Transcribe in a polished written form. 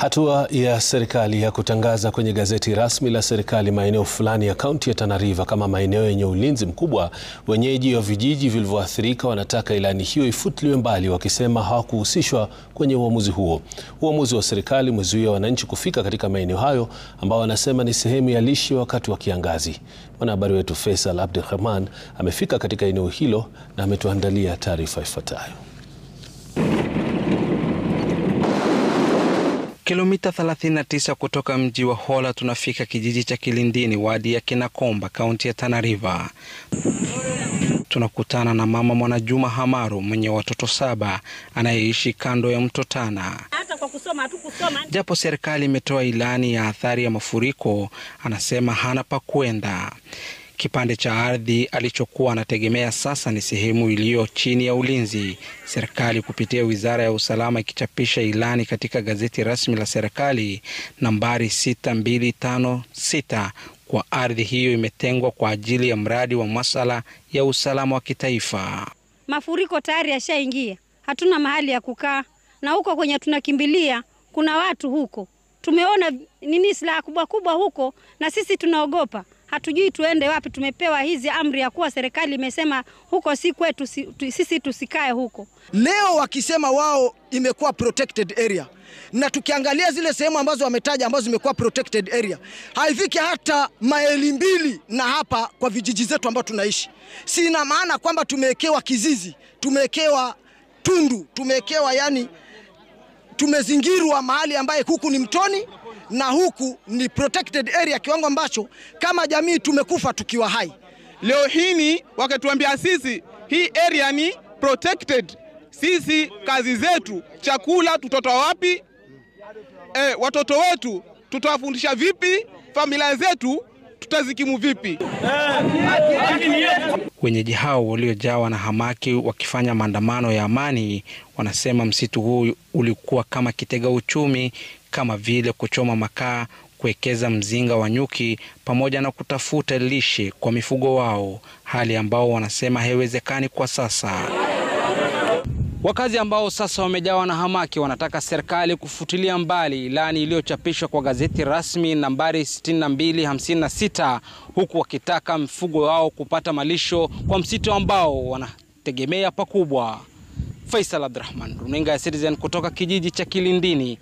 Hatua ya serikali ya kutangaza kwenye gazeti rasmi la serikali maeneo fulani ya kaunti ya Tana River kama maeneo yenye ulinzi mkubwa, wenyeji wa vijiji vilivyoathirika wanataka ilani hiyo ifutiliwe mbali, wakisema hawakuhusishwa kwenye uamuzi huo. Uamuzi wa serikali umezuia wananchi kufika katika maeneo hayo ambao wanasema ni sehemu ya lishe wakati wa kiangazi. Mwanahabari wetu Faisal Abdirahman amefika katika eneo hilo na ametuandalia taarifa ifuatayo. Kilomita 39 kutoka mji wa Hola tunafika kijiji cha Kilindini, wadi ya Kinakomba, kaunti ya Tana River. Tunakutana na mama Mwanajuma Hamaru mwenye watoto 7 anayeishi kando ya mto Tana. Japo serikali imetoa ilani ya athari ya mafuriko, anasema hana pa kwenda. Kipande cha ardhi alichokuwa anategemea sasa ni sehemu iliyo chini ya ulinzi. Serikali kupitia Wizara ya Usalama ikichapisha ilani katika gazeti rasmi la serikali nambari 6256 kwa ardhi hiyo imetengwa kwa ajili ya mradi wa masuala ya usalama wa kitaifa. Mafuriko tayari yashaingia. Hatuna mahali ya kukaa, na huko kwenye tunakimbilia kuna watu huko. Tumeona silaha kubwa kubwa huko na sisi tunaogopa. Hatujui tuende wapi. Tumepewa hizi amri ya kuwa serikali imesema huko si kwetu, sisi tusikae huko. Leo wakisema wao imekuwa protected area, na tukiangalia zile sehemu ambazo wametaja ambazo zimekuwa protected area, haifiki hata maili 2 na hapa kwa vijiji zetu ambao tunaishi. Sina maana kwamba tumewekewa kizizi, tumewekewa tundu, tumewekewa tumezingirwa mahali ambaye huku ni mtoni na huku ni protected area, kiwango ambacho kama jamii tumekufa tukiwa hai. Leo hii wakatuambia sisi hii area ni protected. Sisi kazi zetu, chakula tutatoa wapi? Watoto wetu tutawafundisha vipi? Familia zetu tutazikimu vipi? Wenyeji hao waliojawa na hamaki wakifanya maandamano ya amani wanasema msitu huu ulikuwa kama kitega uchumi, kama vile kuchoma makaa, kuwekeza mzinga wa nyuki pamoja na kutafuta lishe kwa mifugo wao, hali ambao wanasema haiwezekani kwa sasa. Wakazi ambao sasa wamejawa na hamaki wanataka serikali kufutilia mbali ilani iliyochapishwa kwa gazeti rasmi nambari 6256, huku wakitaka mifugo wao kupata malisho kwa msitu ambao wanategemea pakubwa. Faisal Abdirahman, runinga ya Citizen kutoka kijiji cha Kilindini.